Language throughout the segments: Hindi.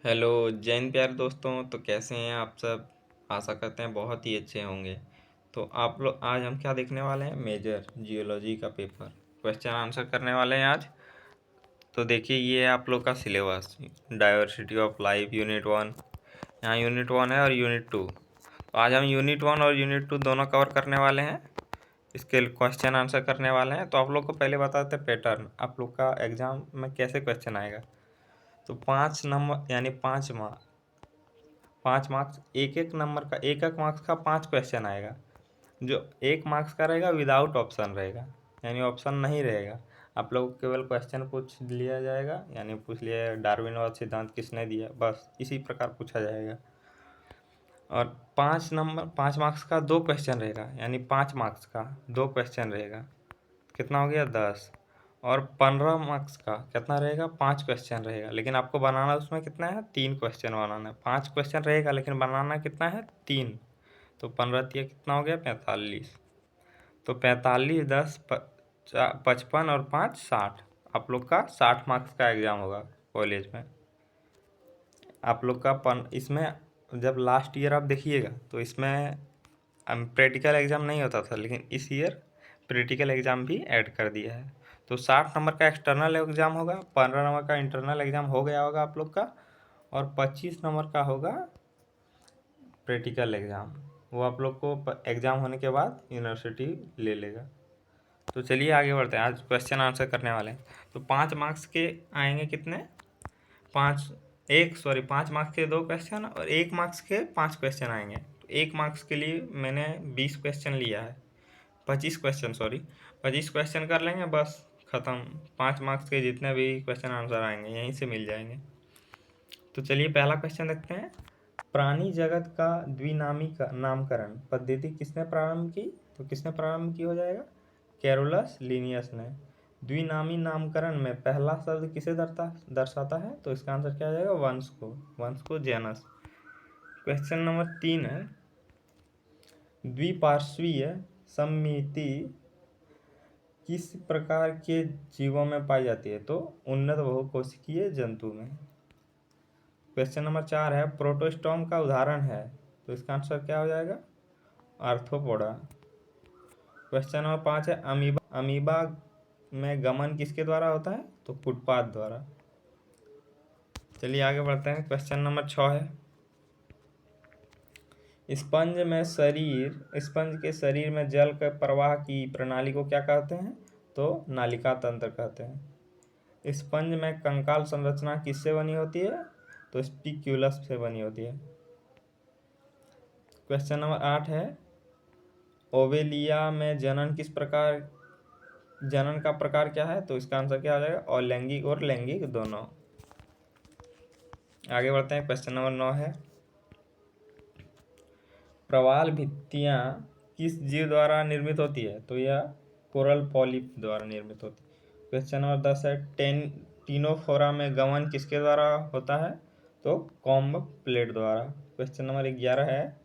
हेलो जैन प्यारे दोस्तों। तो कैसे हैं आप सब। आशा करते हैं बहुत ही अच्छे होंगे। तो आप लोग आज हम क्या देखने वाले हैं, मेजर जियोलॉजी का पेपर क्वेश्चन आंसर करने वाले हैं आज। तो देखिए ये है आप लोग का syllabus, diversity of life unit 1। यहाँ यूनिट 1 है और यूनिट 2। तो आज हम यूनिट 1 और यूनिट 2 दोनों कवर करने वाले हैं, इसके क्वेश्चन आंसर करने वाले हैं। तो आप लोग को पहले बताते हैं पैटर्न, आप लोग का एग्जाम में कैसे क्वेश्चन आएगा। तो 5 नंबर यानी 5 मार्क्स, एक एक नंबर का, एक एक मार्क्स का 5 क्वेश्चन आएगा। जो 1 मार्क्स का रहेगा विदाउट ऑप्शन रहेगा, यानी ऑप्शन नहीं रहेगा। आप लोग को केवल क्वेश्चन पूछ लिया जाएगा, यानी पूछ लिया डार्विनवाद सिद्धांत किसने दिया, बस इसी प्रकार पूछा जाएगा। और 5 मार्क्स का 2 क्वेश्चन रहेगा, यानी 5 मार्क्स का 2 क्वेश्चन रहेगा। कितना हो गया 10। और 15 मार्क्स का कितना रहेगा, 5 क्वेश्चन रहेगा, लेकिन आपको बनाना उसमें कितना है, 3 क्वेश्चन बनाना है। 5 क्वेश्चन रहेगा लेकिन बनाना कितना है, 3। तो 15 तिया कितना हो गया, 45। तो 45 10 55 और 5 60। आप लोग का 60 मार्क्स का एग्जाम होगा कॉलेज में। आप लोग का इसमें जब लास्ट ईयर आप देखिएगा तो इसमें प्रैक्टिकल एग्ज़ाम नहीं होता था, लेकिन इस ईयर प्रैक्टिकल एग्ज़ाम भी ऐड कर दिया है। तो 60 नंबर का एक्सटर्नल एग्ज़ाम होगा, 15 नंबर का इंटरनल एग्ज़ाम हो गया होगा आप लोग का, और 25 नंबर का होगा प्रैक्टिकल एग्ज़ाम। वो आप लोग को एग्ज़ाम होने के बाद यूनिवर्सिटी ले लेगा। तो चलिए आगे बढ़ते हैं, आज क्वेश्चन आंसर करने वाले हैं। तो 5 मार्क्स के आएंगे कितने, 5 मार्क्स के 2 क्वेश्चन और 1 मार्क्स के 5 क्वेश्चन आएंगे। तो 1 मार्क्स के लिए मैंने 20 क्वेश्चन लिया है, 25 क्वेश्चन सॉरी, 25 क्वेश्चन कर लेंगे बस ख़त्म। 5 मार्क्स के जितने भी क्वेश्चन आंसर आएंगे यहीं से मिल जाएंगे। तो चलिए पहला क्वेश्चन देखते हैं। प्राणी जगत का द्विनामी का नामकरण पद्धति किसने प्रारंभ की। तो किसने प्रारंभ की हो जाएगा, कैरोलस लिनियस ने। द्विनामी नामकरण में पहला शब्द किसे दर्शाता है, तो इसका आंसर क्या आ जाएगा, वंश को जेनस। क्वेश्चन नंबर 3 है, द्विपार्श्वीय सममिति किस प्रकार के जीवों में पाई जाती है, तो उन्नत बहुकोशिकीय जंतु में। क्वेश्चन नंबर 4 है, प्रोटोस्टोम का उदाहरण है, तो इसका आंसर क्या हो जाएगा, आर्थ्रोपोडा। क्वेश्चन नंबर 5 है, अमीबा में गमन किसके द्वारा होता है, तो फुटपाथ द्वारा। चलिए आगे बढ़ते हैं। क्वेश्चन नंबर 6 है, स्पंज के शरीर में जल के प्रवाह की प्रणाली को क्या कहते हैं, तो नालिका तंत्र कहते हैं। स्पंज में कंकाल संरचना किससे बनी होती है, तो स्पिक्यूलस से बनी होती है। क्वेश्चन नंबर 8 है, ओवेलिया में जनन का प्रकार क्या है, तो इसका आंसर क्या आ जाएगा, अलैंगिक और लैंगिक दोनों। आगे बढ़ते हैं। क्वेश्चन नंबर 9 है, प्रवाल भित्तियां किस जीव द्वारा निर्मित होती है, तो यह कोरल पॉलिप द्वारा निर्मित होती है। क्वेश्चन नंबर 10 है, टीनोफोरा में गमन किसके द्वारा होता है, तो कॉम्ब प्लेट द्वारा। क्वेश्चन नंबर 11 है,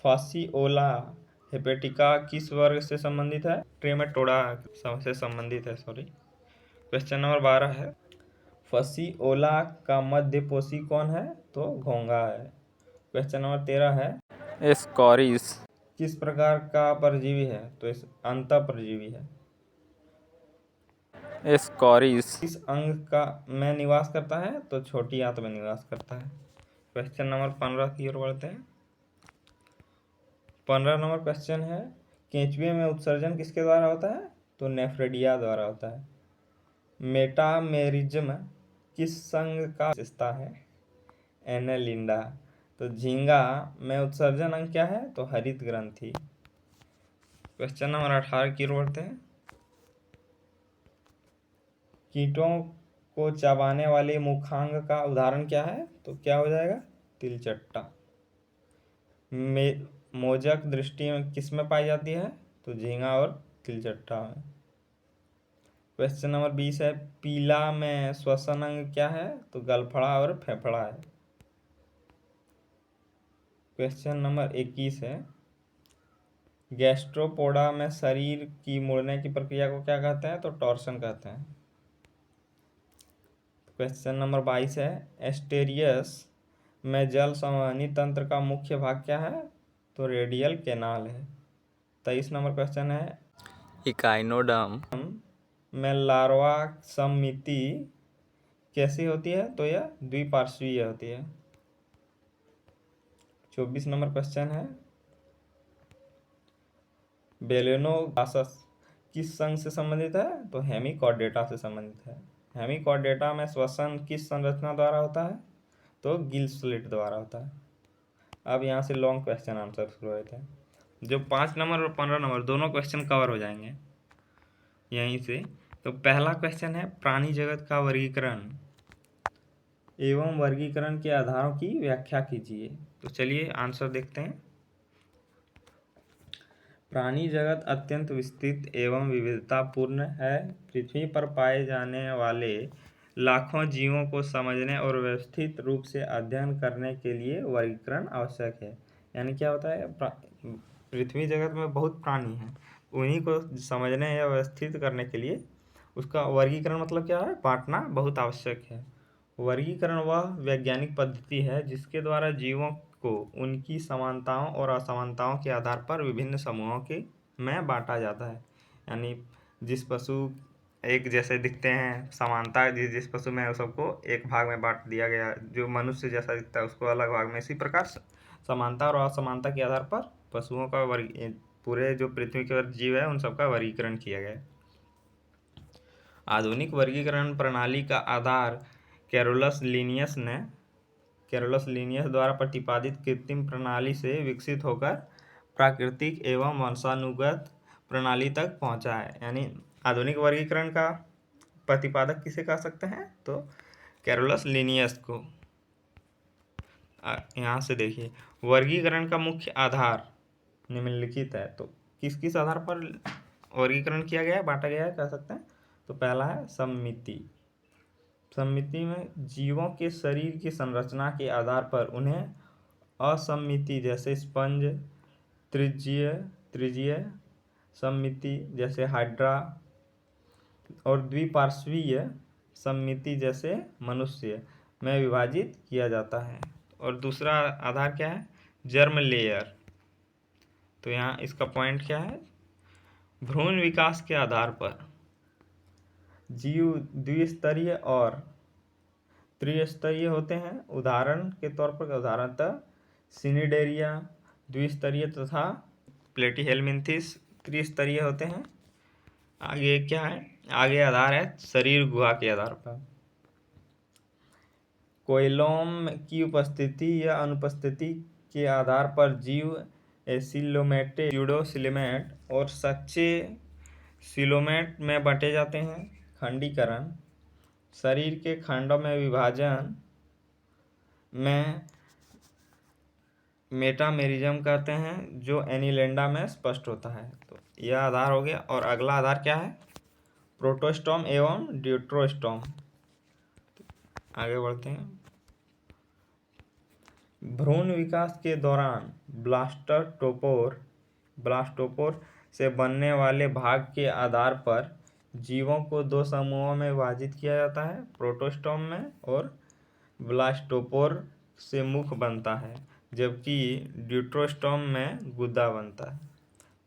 फासिओला हेपेटिका किस वर्ग से संबंधित है, ट्रेमेटोडा से संबंधित है सॉरी। क्वेश्चन नंबर 12 है, फसिओला का मध्यपोषी कौन है, तो घोंघा है। क्वेश्चन नंबर 13 है, एस्कॉरिस किस प्रकार का परजीवी है, तो इस अंतःपरजीवी है। एस्कॉरिस किस अंग का में निवास करता है, तो छोटी आंत में निवास करता है। क्वेश्चन नंबर 15 की ओर बढ़ते हैं। 15 नंबर क्वेश्चन है, केंचुए में उत्सर्जन किसके द्वारा होता है, तो नेफ्रेडिया द्वारा होता है। मेटामेरिज्म किस संघ का विशेषता है, एनेलिंडा। तो झींगा में उत्सर्जन अंग क्या है, तो हरित ग्रंथि। क्वेश्चन नंबर 18 की ओर बढ़ते हैं। कीटों को चबाने वाले मुखांग का उदाहरण क्या है, तो क्या हो जाएगा, तिलचट्टा। मोजक दृष्टि में किस में पाई जाती है, तो झींगा और तिलचट्टा में। क्वेश्चन नंबर 20 है, पीला में श्वसन अंग क्या है, तो गलफड़ा और फेफड़ा है। क्वेश्चन नंबर 21 है, गैस्ट्रोपोडा में शरीर की मुड़ने की प्रक्रिया को क्या कहते हैं, तो टॉर्सन कहते हैं। क्वेश्चन नंबर 22 है, एस्टेरियस में जल संवहनी तंत्र का मुख्य भाग क्या है? तो रेडियल कैनाल है। 23 नंबर क्वेश्चन है, इकाइनोडर्म में लार्वा सममिति कैसी होती है? तो यह द्विपार्श्वीय होती है। 24 नंबर क्वेश्चन है, बेलेनोगासस किस संघ से संबंधित है? तो हेमिकॉर्डेटा से संबंधित है। हेमिकॉर्डेटा में श्वसन किस संरचना द्वारा होता है? तो गिल स्लिट द्वारा होता है। अब यहाँ से लॉन्ग क्वेश्चन आंसर शुरू होते हैं, जो 5 नंबर और 15 नंबर दोनों क्वेश्चन कवर हो जाएंगे यहीं से। तो पहला क्वेश्चन है, प्राणी जगत का वर्गीकरण एवं वर्गीकरण के आधारों की व्याख्या कीजिए। तो चलिए आंसर देखते हैं। प्राणी जगत अत्यंत विस्तृत एवं विविधतापूर्ण है। पृथ्वी पर पाए जाने वाले लाखों जीवों को समझने और व्यवस्थित रूप से अध्ययन करने के लिए वर्गीकरण आवश्यक है। यानी क्या होता है, पृथ्वी जगत में बहुत प्राणी हैं, उन्हीं को समझने या व्यवस्थित करने के लिए उसका वर्गीकरण मतलब क्या है, बांटना बहुत आवश्यक है। वर्गीकरण वह वैज्ञानिक पद्धति है जिसके द्वारा जीवों को उनकी समानताओं और असमानताओं के आधार पर विभिन्न समूहों के में बांटा जाता है। यानी जिस पशु एक जैसे दिखते हैं, समानता जिस पशु में सबको एक भाग में बांट दिया गया, जो मनुष्य जैसा दिखता है उसको अलग भाग में। इसी प्रकार समानता और असमानता के आधार पर पशुओं का पूरे जो पृथ्वी के जीव है उन सबका वर्गीकरण किया गया है। आधुनिक वर्गीकरण प्रणाली का आधार कैरोलस लिनियस द्वारा प्रतिपादित कृत्रिम प्रणाली से विकसित होकर प्राकृतिक एवं वंशानुगत प्रणाली तक पहुंचा है। यानी आधुनिक वर्गीकरण का प्रतिपादक किसे कह सकते हैं? तो कैरोलस लिनियस को। यहाँ से देखिए, वर्गीकरण का मुख्य आधार निम्नलिखित है। तो किस किस आधार पर वर्गीकरण किया गया है, बांटा गया है, कह सकते हैं? तो पहला है सममिति। सममिति में जीवों के शरीर की संरचना के आधार पर उन्हें असममिति जैसे स्पंज, त्रिज्यीय सममिति जैसे हाइड्रा और द्विपार्श्वीय सममिति जैसे मनुष्य में विभाजित किया जाता है। और दूसरा आधार क्या है? Germ layer. तो यहाँ इसका पॉइंट क्या है? भ्रूण विकास के आधार पर जीव द्विस्तरीय और त्रिस्तरीय होते हैं। उदाहरण के तौर पर उदाहरणतः सिनिडेरिया द्विस्तरीय तथा प्लेटीहेलमिन्थिस त्रिस्तरीय होते हैं। आगे क्या है? आगे आधार है शरीर गुहा के आधार पर। कोइलोम की उपस्थिति या अनुपस्थिति के आधार पर जीव एसिलोमेटे, स्यूडोसिलोमेट और सच्चे सिलोमेट में बांटे जाते हैं। खंडीकरण शरीर के खंडों में विभाजन में मेटामेरिज्म कहते हैं, जो एनीलेंडा में स्पष्ट होता है। तो यह आधार हो गया। और अगला आधार क्या है? प्रोटोस्टोम एवं ड्यूट्रोस्टोम। आगे बढ़ते हैं। भ्रूण विकास के दौरान ब्लास्टोपोर से बनने वाले भाग के आधार पर जीवों को दो समूहों में विभाजित किया जाता है, प्रोटोस्टोम में, और ब्लास्टोपोर से मुख बनता है, जबकि ड्यूट्रोस्टोम में गुदा बनता है।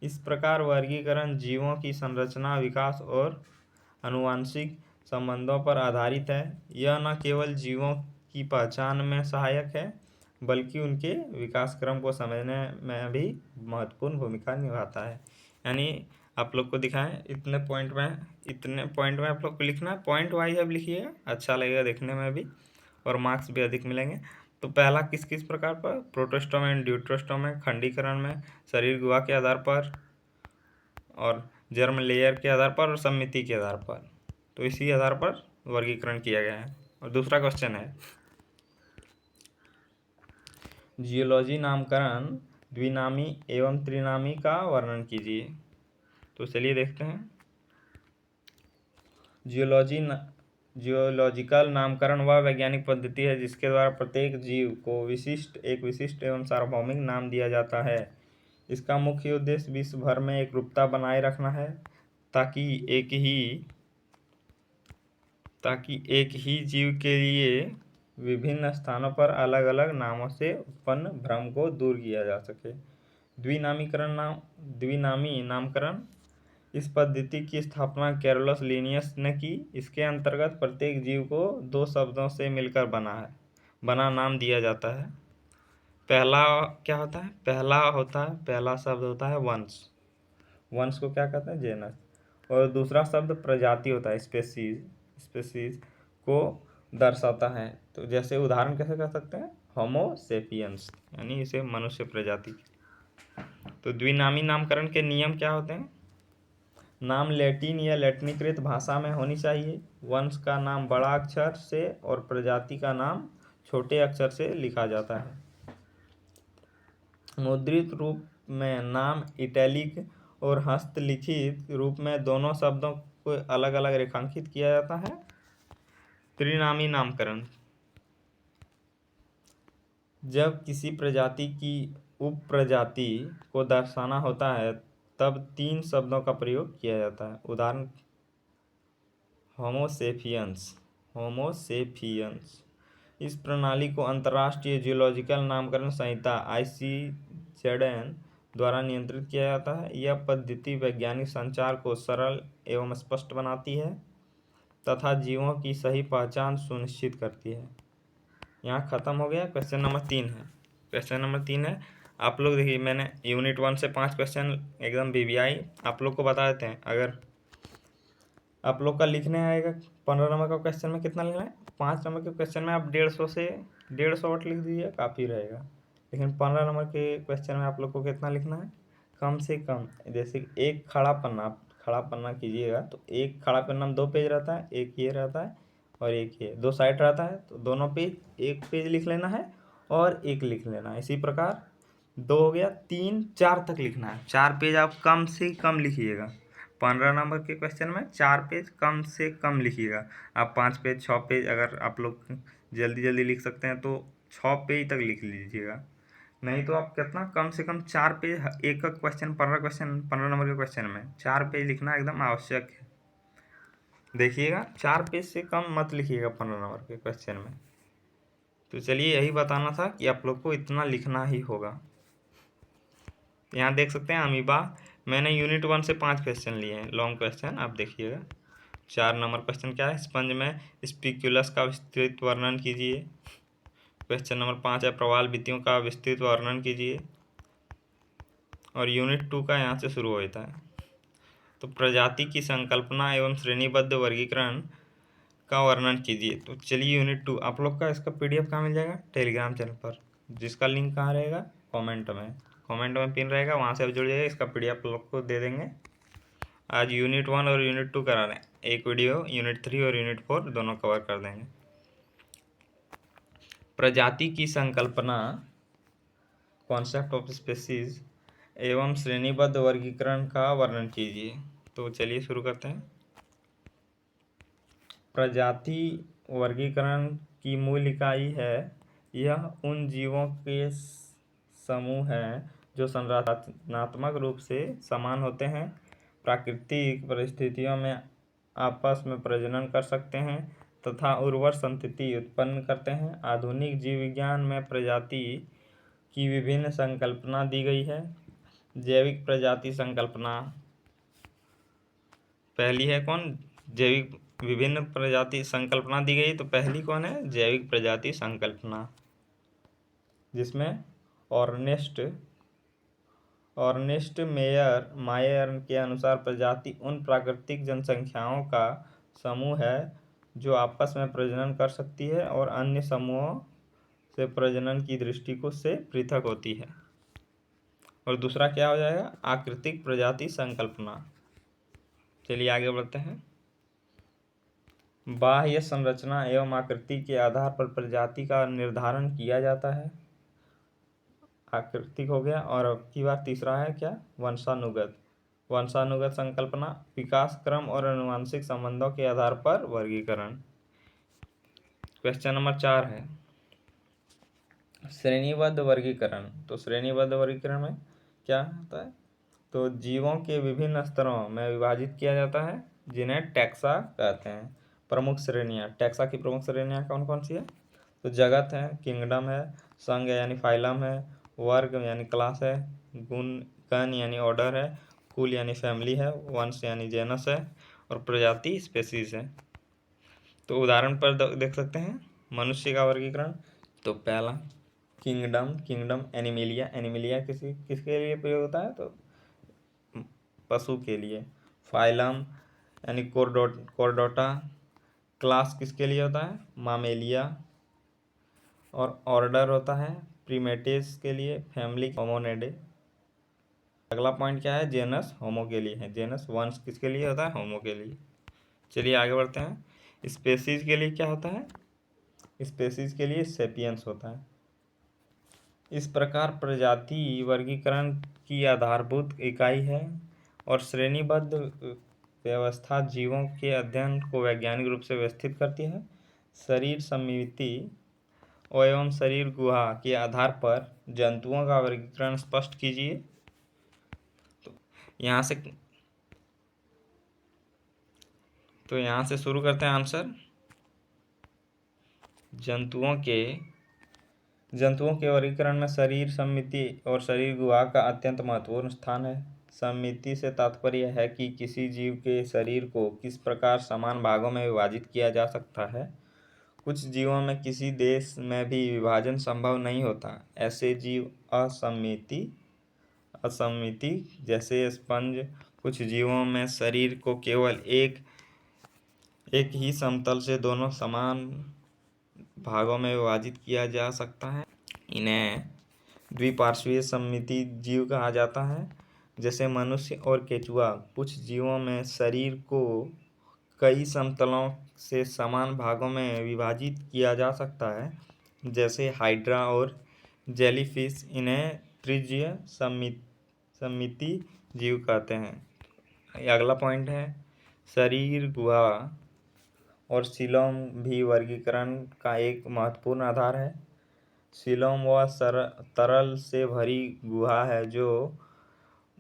इस प्रकार वर्गीकरण जीवों की संरचना, विकास और आनुवंशिक संबंधों पर आधारित है। यह न केवल जीवों की पहचान में सहायक है, बल्कि उनके विकास क्रम को समझने में भी महत्वपूर्ण भूमिका निभाता है। यानी आप लोग को दिखाएं, इतने पॉइंट में आप लोग को लिखना है। पॉइंट वाइज अब लिखिएगा, अच्छा लगेगा देखने में भी और मार्क्स भी अधिक मिलेंगे। तो पहला किस किस प्रकार पर? प्रोटोस्टोम एंड ड्यूट्रोस्टोम में, खंडीकरण में, शरीर गुहा के आधार पर और जर्म लेयर के आधार पर और सममिति के आधार पर। तो इसी आधार पर वर्गीकरण किया गया है। और दूसरा क्वेश्चन है, जियोलॉजी नामकरण द्विनामी एवं त्रिनामी का वर्णन कीजिए। तो चलिए देखते हैं। जियोलॉजिकल नामकरण वह वैज्ञानिक पद्धति है जिसके द्वारा प्रत्येक जीव को एक विशिष्ट एवं सार्वभौमिक नाम दिया जाता है। इसका मुख्य उद्देश्य विश्व भर में एकरूपता बनाए रखना है, ताकि ताकि एक ही जीव के लिए विभिन्न स्थानों पर अलग अलग नामों से उत्पन्न भ्रम को दूर किया जा सके। द्विनामी नामकरण, इस पद्धति की स्थापना कैरोलस लिनियस ने की। इसके अंतर्गत प्रत्येक जीव को दो शब्दों से मिलकर बना नाम दिया जाता है। पहला क्या होता है? पहला शब्द होता है वंश। वंश को क्या कहते हैं? जेनस। और दूसरा शब्द प्रजाति होता है, स्पेसीज को दर्शाता है। तो जैसे उदाहरण कैसे कर सकते हैं? होमो सेपियंस, यानी इसे मनुष्य प्रजाति। तो द्विनामी नामकरण के नियम क्या होते हैं? नाम लैटिन या लैटिनीकृत भाषा में होनी चाहिए। वंश का नाम बड़ा अक्षर से और प्रजाति का नाम छोटे अक्षर से लिखा जाता है। मुद्रित रूप में नाम इटैलिक और हस्तलिखित रूप में दोनों शब्दों को अलग अलग रेखांकित किया जाता है। त्रिनामी नामकरण, जब किसी प्रजाति की उपप्रजाति को दर्शाना होता है तब तीन शब्दों का प्रयोग किया जाता है। उदाहरण होमोसेपियंस। इस प्रणाली को अंतर्राष्ट्रीय जियोलॉजिकल नामकरण संहिता ICZN द्वारा नियंत्रित किया जाता है। यह पद्धति वैज्ञानिक संचार को सरल एवं स्पष्ट बनाती है तथा जीवों की सही पहचान सुनिश्चित करती है। यहाँ खत्म हो गया। क्वेश्चन नंबर 3 है। आप लोग देखिए, मैंने यूनिट 1 से 5 क्वेश्चन एकदम BBI आप लोग को बता देते हैं। अगर आप लोग का लिखने आएगा 15 नंबर का क्वेश्चन में कितना लिखना है? 5 नंबर के क्वेश्चन में आप 150 से 150 वर्ड लिख दीजिए, काफ़ी रहेगा। लेकिन 15 नंबर के क्वेश्चन में आप लोग को कितना लिखना है? कम से कम, जैसे एक खड़ा पन्ना कीजिएगा तो एक खड़ा पन्ना में 2 पेज रहता है, एक ये रहता है और एक ये 2 साइड रहता है। तो दोनों पेज, एक पेज लिख लेना है और एक लिख लेना है। इसी प्रकार 2 हो गया, 3, 4 तक लिखना है। 4 पेज आप कम से कम लिखिएगा। 15 नंबर के क्वेश्चन में 4 पेज कम से कम लिखिएगा। आप 5 पेज 6 पेज अगर आप लोग जल्दी लिख सकते हैं तो 6 पेज तक लिख लीजिएगा। नहीं तो आप कितना, कम से कम 4 पेज एक क्वेश्चन, 15 नंबर के क्वेश्चन में 4 पेज लिखना एकदम आवश्यक है। देखिएगा 4 पेज से कम मत लिखिएगा 15 नंबर के क्वेश्चन में। तो चलिए, यही बताना था कि आप लोग को इतना लिखना ही होगा। यहाँ देख सकते हैं अमीबा, मैंने यूनिट 1 से 5 क्वेश्चन लिए हैं, लॉन्ग क्वेश्चन। आप देखिएगा 4 नंबर क्वेश्चन क्या है? स्पंज में स्पिक्यूलस का विस्तृत वर्णन कीजिए। क्वेश्चन नंबर 5 है प्रवाल भित्तियों का विस्तृत वर्णन कीजिए। और यूनिट 2 का यहाँ से शुरू होता है। तो प्रजाति की संकल्पना एवं श्रेणीबद्ध वर्गीकरण का वर्णन कीजिए। तो चलिए यूनिट 2, आप लोग का इसका PDF कहाँ मिल जाएगा? टेलीग्राम चैनल पर, जिसका लिंक कहाँ रहेगा? कमेंट में पिन रहेगा, वहाँ से आप जुड़ जाइए। इसका PDF आप लोग को दे देंगे। आज यूनिट 1 और यूनिट 2 करा रहे हैं, एक वीडियो यूनिट 3 और यूनिट 4 दोनों कवर कर देंगे। प्रजाति की संकल्पना, कॉन्सेप्ट ऑफ स्पेसीज एवं श्रेणीबद्ध वर्गीकरण का वर्णन कीजिए। तो चलिए शुरू करते हैं। प्रजाति वर्गीकरण की मूल इकाई है। यह उन जीवों के समूह हैं जो संरचनात्मक रूप से समान होते हैं, प्राकृतिक परिस्थितियों में आपस में प्रजनन कर सकते हैं तथा उर्वर संतति उत्पन्न करते हैं। आधुनिक जीव विज्ञान में प्रजाति की विभिन्न संकल्पना दी गई है। जैविक प्रजाति संकल्पना पहली है कौन? विभिन्न प्रजाति संकल्पना दी गई। तो पहली कौन है? जैविक प्रजाति संकल्पना, जिसमें ऑर्नेस्ट मायर के अनुसार प्रजाति उन प्राकृतिक जनसंख्याओं का समूह है जो आपस में प्रजनन कर सकती है और अन्य समूहों से प्रजनन की दृष्टि से पृथक होती है। और दूसरा क्या हो जाएगा? आकृतिक प्रजाति संकल्पना। चलिए आगे बढ़ते हैं। बाह्य संरचना एवं आकृति के आधार पर प्रजाति का निर्धारण किया जाता है। आकृतिक हो गया। और अब की बात तीसरा है क्या? वंशानुगत संकल्पना, विकास क्रम और आनुवंशिक संबंधों के आधार पर वर्गीकरण। क्वेश्चन नंबर 4 है श्रेणीबद्ध वर्गीकरण। तो श्रेणीबद्ध वर्गीकरण में क्या होता है? तो जीवों के विभिन्न स्तरों में विभाजित किया जाता है, जिन्हें टैक्सा कहते हैं। प्रमुख श्रेणियाँ, टैक्सा की प्रमुख श्रेणियाँ कौन कौन सी है? तो जगत है, किंगडम है, संघ यानी फाइलम है, वर्ग यानी क्लास है, गण यानी ऑर्डर है, कुल यानी फैमिली है, वंश यानी जेनस है, और प्रजाति स्पेसीज है। तो उदाहरण पर देख सकते हैं मनुष्य का वर्गीकरण। तो पहला किंगडम एनिमिलिया किसके लिए प्रयोग होता है? तो पशु के लिए। फाइलम यानी कोर्डोटा, क्लास किसके लिए होता है? मामेलिया, और ऑर्डर होता है प्रीमेटेस के लिए, फैमिली होमोनेडे। अगला पॉइंट क्या है? जेनस होमो के लिए है, जेनस वंश किसके लिए होता है? होमो के लिए। चलिए आगे बढ़ते हैं। स्पेसीज के लिए क्या होता है? स्पेसीज के लिए सेपियंस होता है। इस प्रकार प्रजाति वर्गीकरण की आधारभूत इकाई है और श्रेणीबद्ध व्यवस्था जीवों के अध्ययन को वैज्ञानिक रूप से व्यवस्थित करती है। शरीर समिति एवं शरीर गुहा के आधार पर जंतुओं का वर्गीकरण स्पष्ट कीजिए। तो यहाँ से शुरू करते हैं आंसर। जंतुओं के वर्गीकरण में शरीर समिति और शरीर गुहा का अत्यंत महत्वपूर्ण स्थान है। समिति से तात्पर्य है कि किसी जीव के शरीर को किस प्रकार समान भागों में विभाजित किया जा सकता है। कुछ जीवों में किसी देश में भी विभाजन संभव नहीं होता। ऐसे जीव असमिति जैसे स्पंज। कुछ जीवों में शरीर को केवल एक ही समतल से दोनों समान भागों में विभाजित किया जा सकता है। इन्हें द्विपार्श्वीय सममिति जीव कहा जाता है, जैसे मनुष्य और केचुआ। कुछ जीवों में शरीर को कई समतलों से समान भागों में विभाजित किया जा सकता है, जैसे हाइड्रा और जेलीफिश। इन्हें त्रिज्यीय सममिति जीव कहते हैं। अगला पॉइंट है शरीर गुहा और सीलोम भी वर्गीकरण का एक महत्वपूर्ण आधार है। सीलोम वह तरल से भरी गुहा है जो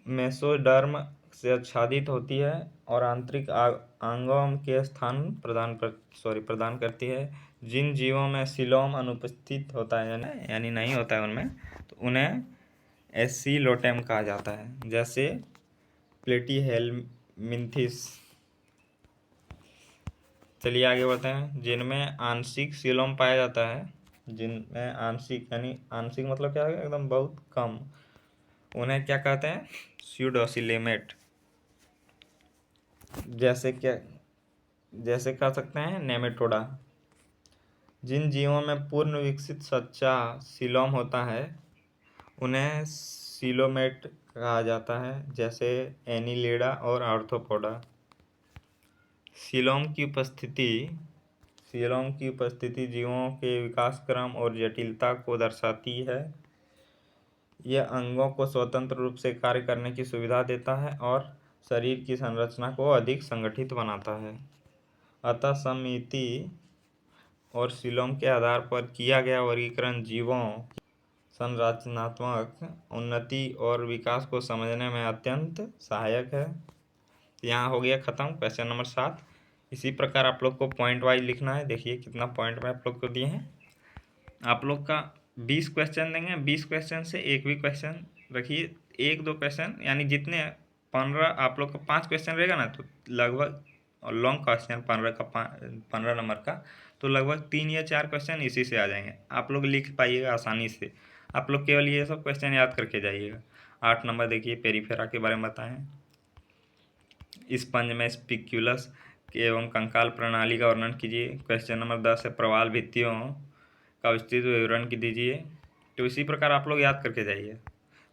मेसोडर्म से आच्छादित होती है और आंतरिक अंगों के स्थान प्रदान करती है। जिन जीवों में सीलोम अनुपस्थित होता है यानी नहीं होता है उनमें, तो उन्हें एसीलोटेम कहा जाता है, जैसे प्लेटीहेल्मिन्थिस। चलिए आगे बढ़ते हैं। जिनमें आंशिक सीलोम पाया जाता है, जिनमें आंशिक यानी आंशिक मतलब क्या है? एकदम बहुत कम। उन्हें क्या कहते हैं? स्यूडोसिलेमेट। जैसे कह सकते हैं नेमेटोडा। जिन जीवों में पूर्ण विकसित सच्चा सीलोम होता है उन्हें सीलोमेट कहा जाता है, जैसे एनिलिडा और आर्थ्रोपोडा। सीलोम की उपस्थिति जीवों के विकास क्रम और जटिलता को दर्शाती है। यह अंगों को स्वतंत्र रूप से कार्य करने की सुविधा देता है और शरीर की संरचना को अधिक संगठित बनाता है। अतः समिति और सीलोम के आधार पर किया गया वर्गीकरण जीवों की संरचनात्मक उन्नति और विकास को समझने में अत्यंत सहायक है। यहाँ हो गया ख़त्म क्वेश्चन नंबर 7। इसी प्रकार आप लोग को पॉइंट वाइज लिखना है। देखिए कितना पॉइंट में आप लोग को दिए हैं। आप लोग का 20 क्वेश्चन देंगे, 20 क्वेश्चन से एक भी क्वेश्चन रखिए, 1-2 क्वेश्चन, यानी जितने 15 आप लोग का 5 क्वेश्चन रहेगा ना, तो लगभग लॉन्ग क्वेश्चन 15 नंबर का, तो लगभग 3 या 4 क्वेश्चन इसी से आ जाएंगे। आप लोग लिख पाइएगा आसानी से। आप लोग केवल ये सब क्वेश्चन याद करके जाइएगा। 8 नंबर देखिए पेरीफेरा के बारे में बताएं। स्पंज में स्पिक्यूलस एवं कंकाल प्रणाली का वर्णन कीजिए। क्वेश्चन नंबर 10 है प्रवाल भित्तियों का विस्तृत विवरण दीजिए। तो इसी प्रकार आप लोग याद करके जाइए,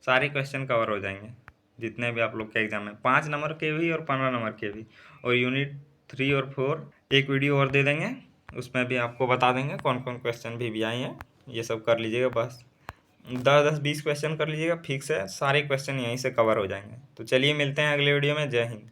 सारे क्वेश्चन कवर हो जाएंगे जितने भी आप लोग के एग्जाम में, 5 नंबर के भी और 15 नंबर के भी। और यूनिट 3 और 4 एक वीडियो और दे देंगे, उसमें भी आपको बता देंगे कौन कौन क्वेश्चन भी आए हैं। ये सब कर लीजिएगा, बस 10-20 क्वेश्चन कर लीजिएगा, फिक्स है, सारे क्वेश्चन यहीं से कवर हो जाएंगे। तो चलिए मिलते हैं अगले वीडियो में। जय हिंद।